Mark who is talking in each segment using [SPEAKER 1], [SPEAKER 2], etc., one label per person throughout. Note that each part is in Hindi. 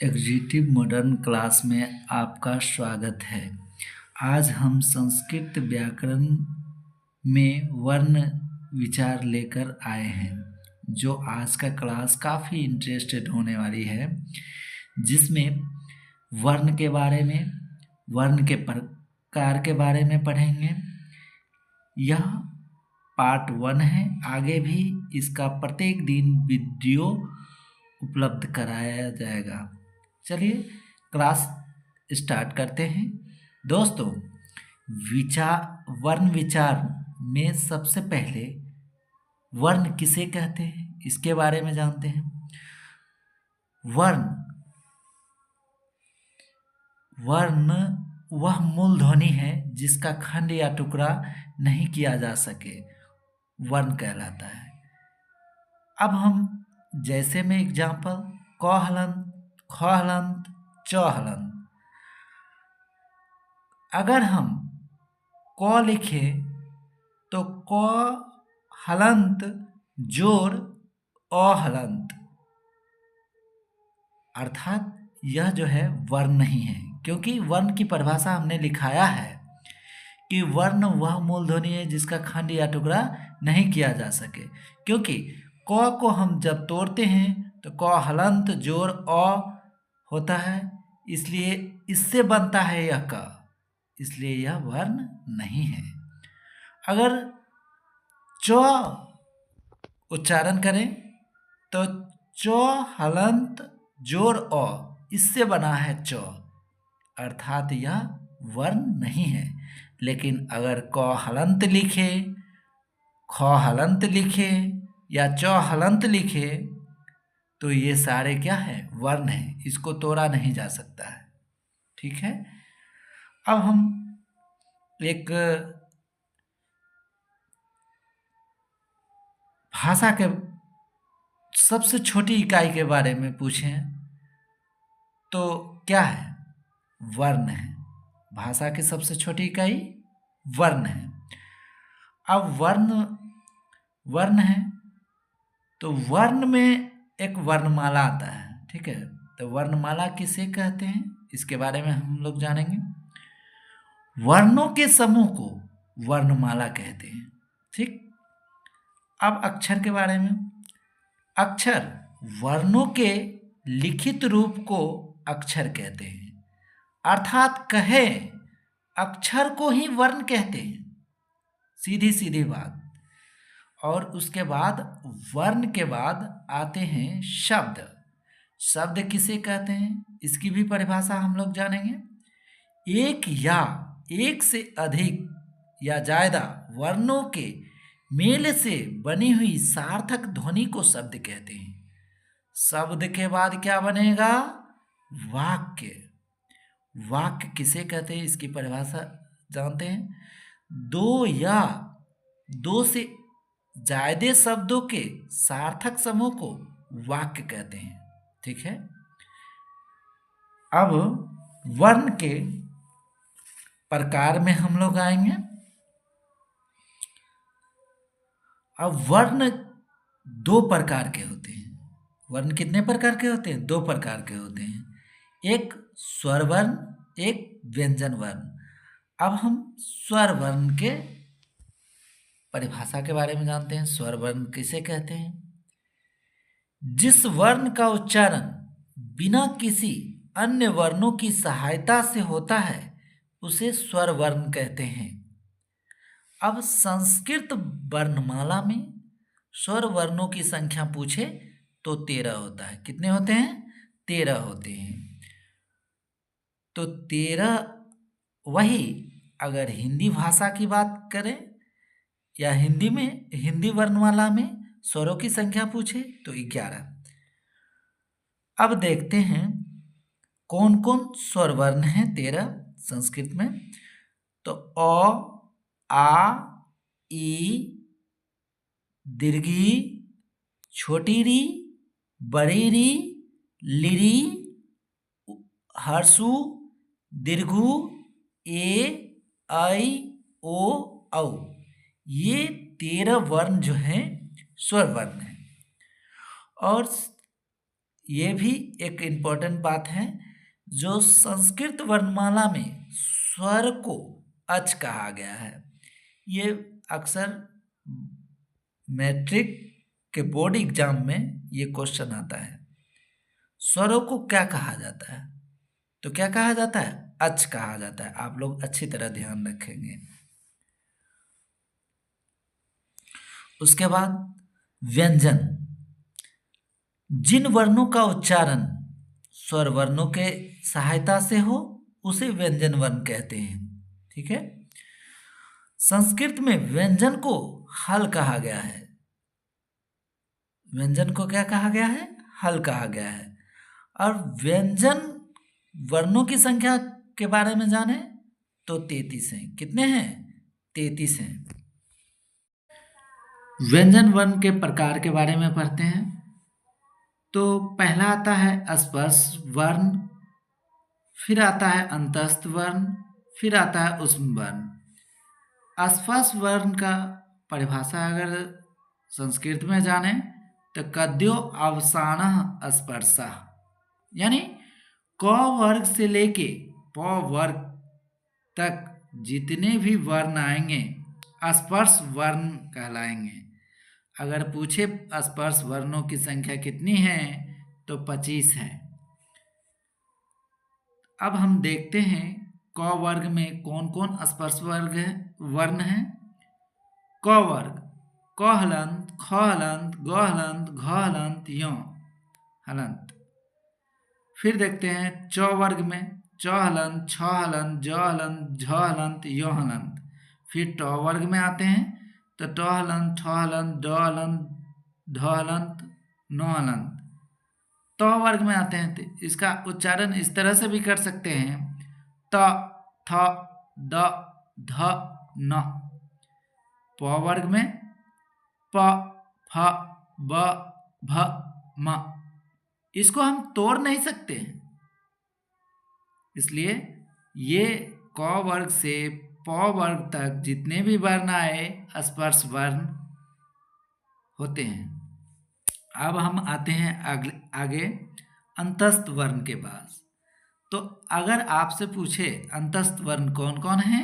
[SPEAKER 1] एग्जीक्यूटिव मॉडर्न क्लास में आपका स्वागत है। आज हम संस्कृत व्याकरण में वर्ण विचार लेकर आए हैं, जो आज का क्लास काफ़ी इंटरेस्टेड होने वाली है, जिसमें वर्ण के बारे में, वर्ण के प्रकार के बारे में पढ़ेंगे। यह पार्ट 1 है। आगे भी इसका प्रत्येक दिन वीडियो उपलब्ध कराया जाएगा। चलिए क्लास स्टार्ट करते हैं। दोस्तों, वर्ण विचार में सबसे पहले वर्ण किसे कहते हैं, इसके बारे में जानते हैं। वर्ण वह मूल ध्वनि है जिसका खंड या टुकड़ा नहीं किया जा सके, वर्ण कहलाता है। अब हम जैसे में एग्जाम्पल क हलंत, ख हलंत, च हलंत। अगर हम क लिखें तो क हलंत जोड़ अ हलंत, अर्थात यह जो है वर्ण नहीं है, क्योंकि वर्ण की परिभाषा हमने लिखाया है कि वर्ण वह मूल ध्वनि है जिसका खंड या टुकड़ा नहीं किया जा सके। क्योंकि क को हम जब तोड़ते हैं तो क हलंत जोड़ अ होता है, इसलिए इससे बनता है यह क, इसलिए यह वर्ण नहीं है। अगर च उच्चारण करें तो च हलंत जोड़ अ, इससे बना है च, अर्थात यह वर्ण नहीं है। लेकिन अगर क हलंत लिखे, ख हलंत लिखे या च हलंत लिखे तो ये सारे क्या है, वर्ण है, इसको तोड़ा नहीं जा सकता है। ठीक है। अब हम एक भाषा के सबसे छोटी इकाई के बारे में पूछें तो क्या है, वर्ण है। भाषा की सबसे छोटी इकाई वर्ण है। अब वर्ण है तो वर्ण में एक वर्णमाला आता है। ठीक है, तो वर्णमाला किसे कहते हैं, इसके बारे में हम लोग जानेंगे। वर्णों के समूह को वर्णमाला कहते हैं। ठीक। अब अक्षर के बारे में। अक्षर वर्णों के लिखित रूप को अक्षर कहते हैं, अर्थात कहे अक्षर को ही वर्ण कहते हैं, सीधी सीधी बात। और उसके बाद वर्ण के बाद आते हैं शब्द। शब्द किसे कहते हैं, इसकी भी परिभाषा हम लोग जानेंगे। एक या एक से अधिक या ज्यादा वर्णों के मेल से बनी हुई सार्थक ध्वनि को शब्द कहते हैं। शब्द के बाद क्या बनेगा, वाक्य। वाक्य किसे कहते हैं, इसकी परिभाषा जानते हैं। दो या दो से ज्यादा शब्दों के सार्थक समूह को वाक्य कहते हैं। ठीक है। अब वर्ण के प्रकार में हम लोग आएंगे। अब वर्ण दो प्रकार के होते हैं। वर्ण कितने प्रकार के होते हैं, दो प्रकार के होते हैं। एक स्वर वर्ण, एक व्यंजन वर्ण। अब हम स्वर वर्ण के परिभाषा के बारे में जानते हैं। स्वर वर्ण किसे कहते हैं, जिस वर्ण का उच्चारण बिना किसी अन्य वर्णों की सहायता से होता है उसे स्वर वर्ण कहते हैं। अब संस्कृत वर्णमाला में स्वर वर्णों की संख्या पूछे तो 13 होता है। कितने होते हैं, 13 होते हैं। तो 13, वही अगर हिंदी भाषा की बात करें या हिंदी वर्णमाला में स्वरों की संख्या पूछे तो 11। अब देखते हैं कौन कौन स्वर वर्ण हैं 13 संस्कृत में। तो अ, आ, ई, दीर्घी, छोटी री, बड़ी री, लिरी, हर्षु, दीर्घु, ए, ऐ, ओ, औ। ये 13 वर्ण जो हैं स्वर वर्ण हैं। और ये भी एक इम्पोर्टेंट बात है। जो संस्कृत वर्णमाला में स्वर को अच कहा गया है, ये अक्सर मैट्रिक के बोर्ड एग्जाम में ये क्वेश्चन आता है। स्वरों को क्या कहा जाता है? तो क्या कहा जाता है? अच कहा जाता है। आप लोग अच्छी तरह ध्यान रखेंगे। उसके बाद व्यंजन। जिन वर्णों का उच्चारण स्वर वर्णों के सहायता से हो उसे व्यंजन वर्ण कहते हैं। ठीक है। संस्कृत में व्यंजन को हल कहा गया है। व्यंजन को क्या कहा गया है? हल कहा गया है। और व्यंजन वर्णों की संख्या के बारे में जाने तो 33 हैं। कितने हैं? 33 हैं। व्यंजन वर्ण के प्रकार के बारे में पढ़ते हैं। तो पहला आता है स्पर्श वर्ण, फिर आता है अंतस्थ वर्ण, फिर आता है ऊष्म वर्ण। स्पर्श वर्ण का परिभाषा अगर संस्कृत में जाने तो कद्यो अवसानः स्पर्शः, यानी क वर्ग से लेके प वर्ग तक जितने भी वर्ण आएंगे स्पर्श वर्ण कहलाएंगे। अगर पूछे स्पर्श वर्णों की संख्या कितनी है तो 25 है। अब हम देखते हैं क वर्ग में कौन कौन स्पर्श वर्ग है, वर्ण है। क वर्ग क हलंत, ख हलंत, ग हलंत, घ हलंत, य हलंत। फिर देखते हैं च वर्ग में च हलंत, छ हलंत, ज हलंत, झ हलंत, य हलंत। फिर ट वर्ग में आते हैं तो ट हलंत, ठ हलंत, ड हलंत, ढ हलंत, न हलंत। त वर्ग में आते हैं तो इसका उच्चारण इस तरह से भी कर सकते हैं त, थ, द, ध, न। प वर्ग में प, फ, ब, भ, म। इसको हम तोड़ नहीं सकते हैं, इसलिए ये क वर्ग से प वर्ग तक जितने भी वर्ण आए स्पर्श वर्ण होते हैं। अब हम आते हैं आगे अंतस्थ वर्ण के पास। तो अगर आपसे पूछे अंतस्थ वर्ण कौन कौन है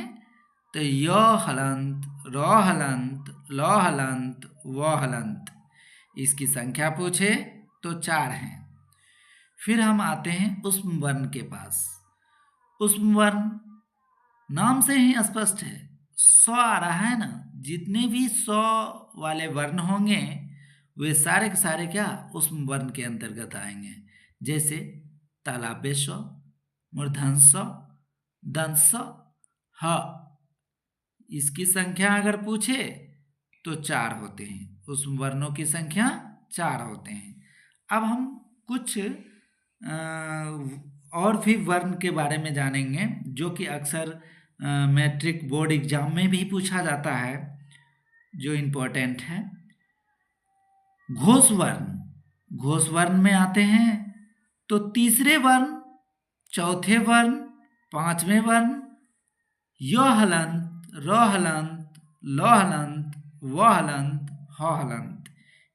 [SPEAKER 1] तो य हलंत, र हलंत, ल हलंत, व हलंत। इसकी संख्या पूछे तो 4 हैं। फिर हम आते हैं ऊष्म वर्ण के पास। ऊष्म वर्ण नाम से ही स्पष्ट है, स आ रहा है ना, जितने भी स वाले वर्ण होंगे वे सारे के सारे क्या ऊष्म वर्ण के अंतर्गत आएंगे। जैसे तालाब्य स, मूर्धन्य स, दंत स, ह। इसकी संख्या अगर पूछे तो 4 होते हैं। ऊष्म वर्णों की संख्या 4 होते हैं। अब हम कुछ और भी वर्ण के बारे में जानेंगे जो कि अक्सर मैट्रिक बोर्ड एग्जाम में भी पूछा जाता है, जो इम्पोर्टेंट है। घोष वर्ण। घोष वर्ण में आते हैं तो तीसरे वर्ण, चौथे वर्ण, पांचवें वर्ण, य हलंत, र हलंत, ल हलंत, व हलंत, ह हलंत।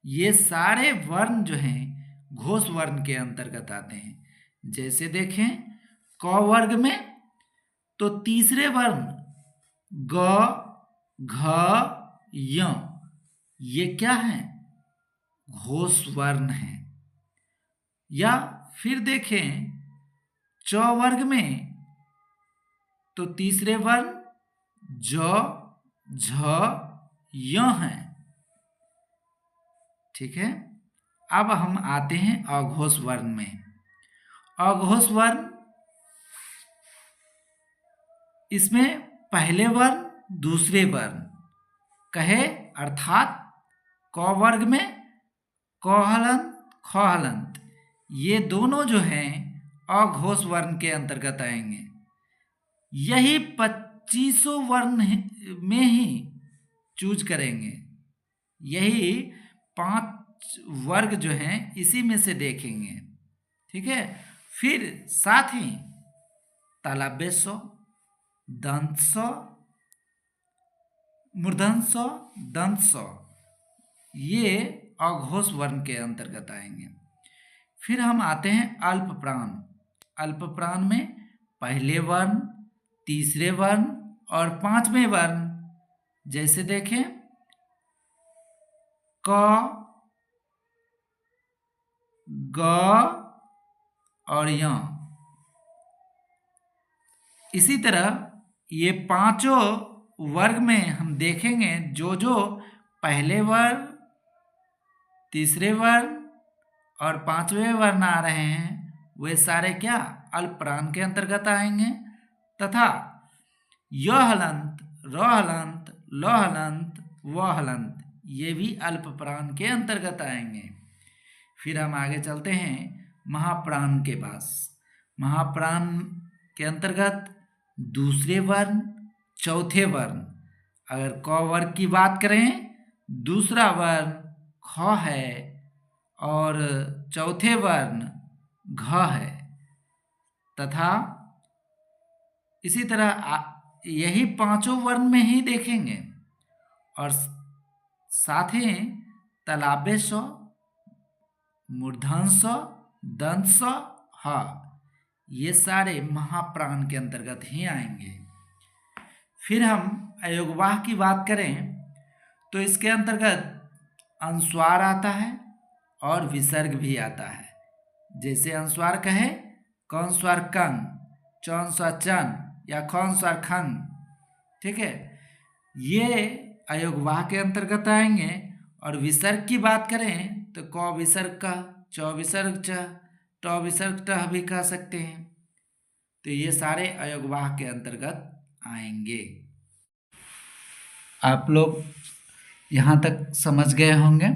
[SPEAKER 1] ये सारे वर्ण जो हैं घोष वर्ण के अंतर्गत आते हैं। जैसे देखें क वर्ग में तो तीसरे वर्ण ग, घ, य, ये क्या है? घोष वर्ण है। या फिर देखें च वर्ग में तो तीसरे वर्ण ज, झ, य है। ठीक है। अब हम आते हैं अघोष वर्ण में। अघोष वर्ण, इसमें पहले वर्ण दूसरे वर्ण कहे, अर्थात क वर्ग में क हलंत, ख हलंत, ये दोनों जो हैं अघोष वर्ण के अंतर्गत आएंगे। यही 25 वर्ण में ही चूज करेंगे। यही 5 वर्ग जो हैं इसी में से देखेंगे। ठीक है। फिर साथ ही तालव्य स, दंत स, मूर्धन्य स, दंत स, ये अघोष वर्ण के अंतर्गत आएंगे। फिर हम आते हैं अल्प प्राण। अल्प प्राण में पहले वर्ण, तीसरे वर्ण और पांचवें वर्ण, जैसे देखें क, ग और य। इसी तरह ये पांचों वर्ग में हम देखेंगे जो जो पहले वर्ण, तीसरे वर्ण और पांचवें वर्ण आ रहे हैं वे सारे क्या अल्प प्राण के अंतर्गत आएंगे, तथा य हलंत, र हलंत, ल हलंत, व हलंत ये भी अल्प प्राण के अंतर्गत आएंगे। फिर हम आगे चलते हैं महाप्राण के पास। महाप्राण के अंतर्गत दूसरे वर्ण, चौथे वर्ण। अगर क वर्ग की बात करें, दूसरा वर्ण ख है और चौथे वर्ण घ है, तथा इसी तरह यही पांचों वर्ण में ही देखेंगे। और साथ ही तालव्य स, मूर्धन्य स, दंत स, ह ये सारे महाप्राण के अंतर्गत ही आएंगे। फिर हम अयोगवाह की बात करें तो इसके अंतर्गत अनुस्वार आता है और विसर्ग भी आता है। जैसे अनुस्वार कहे कौन स्वर कंग, चौन स्वर चन या कौन स्वर खंग, ठीक है, ये अयोगवाह के अंतर्गत आएंगे। और विसर्ग की बात करें तो क विसर्ग क, च विसर्ग च, ट विसर्ग ट भी कह सकते हैं। तो ये सारे अयोगवाह के अंतर्गत आएंगे। आप लोग यहाँ तक समझ गए होंगे।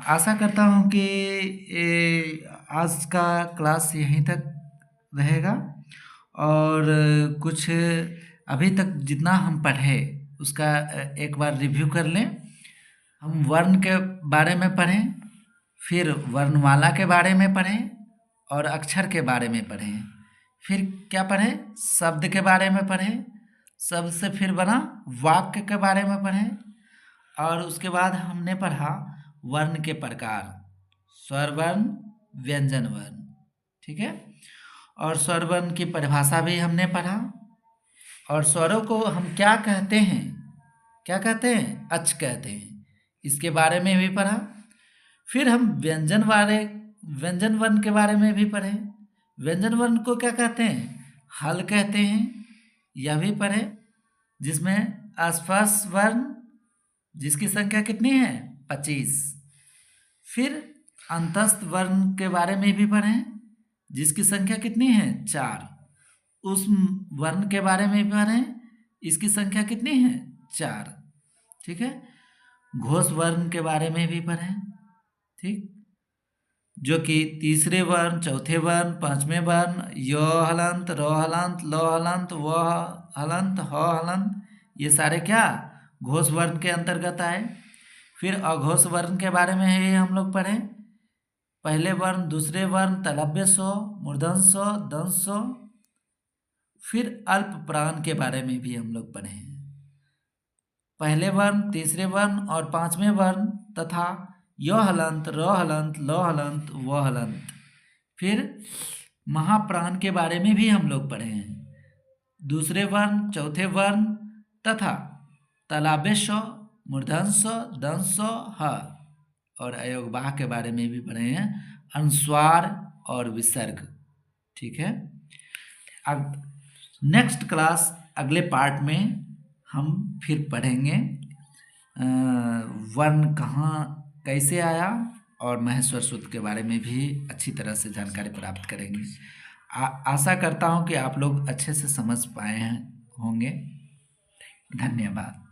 [SPEAKER 1] आशा करता हूँ कि आज का क्लास यहीं तक रहेगा। और कुछ अभी तक जितना हम पढ़े उसका एक बार रिव्यू कर लें। हम वर्ण के बारे में पढ़ें, फिर वर्णमाला के बारे में पढ़ें और अक्षर के बारे में पढ़ें। फिर क्या पढ़ें, शब्द के बारे में पढ़ें, शब्द से फिर बना वाक्य के बारे में पढ़ें। और उसके बाद हमने पढ़ा वर्ण के प्रकार, स्वर वर्ण, व्यंजन वर्ण, ठीक है। और स्वर वर्ण की परिभाषा भी हमने पढ़ा। और स्वरों को हम क्या कहते हैं, क्या कहते हैं, अच कहते हैं, इसके बारे में भी पढ़ा। फिर हम व्यंजन वर्ण के बारे में भी पढ़े। व्यंजन वर्ण को क्या कहते हैं, हल कहते हैं, यह भी पढ़े। जिसमें आसपास वर्ण जिसकी संख्या कितनी है, 25। फिर अंतस्थ वर्ण के बारे में भी पढ़ें, जिसकी संख्या कितनी है, 4। उस वर्ण के बारे में भी पढ़ें, इसकी संख्या कितनी है, 4, ठीक है। घोष वर्ण के बारे में भी पढ़ें, ठीक, जो कि तीसरे वर्ण, चौथे वर्ण, पांचवें वर्ण, य हलंत, र हलंत, ल हलंत, व हलंत, ह हलंत, ये सारे क्या घोष वर्ण के अंतर्गत आए। फिर अघोष वर्ण के बारे में ही हम लोग पढ़ें। पहले वर्ण, दूसरे वर्ण, तालव्य स, मूर्धन्य स, दंत स। फिर अल्प प्राण के बारे में भी हम लोग पढ़े। पहले वर्ण, तीसरे वर्ण और पांचवें वर्ण, तथा य हलंत, र हलंत, ल हलंत, व हलंत। फिर महाप्राण के बारे में भी हम लोग पढ़े हैं। दूसरे वर्ण, चौथे वर्ण तथा तालव्य स, मूर्धन्य स, दंत स, ह। और अयोगवाह के बारे में भी पढ़े हैं, अनुस्वार और विसर्ग, ठीक है। अब नेक्स्ट क्लास, अगले पार्ट में हम फिर पढ़ेंगे वर्ण कहाँ कैसे आया और महेश्वर सूत्र के बारे में भी अच्छी तरह से जानकारी प्राप्त करेंगे। आशा करता हूँ कि आप लोग अच्छे से समझ पाए हैं होंगे। धन्यवाद।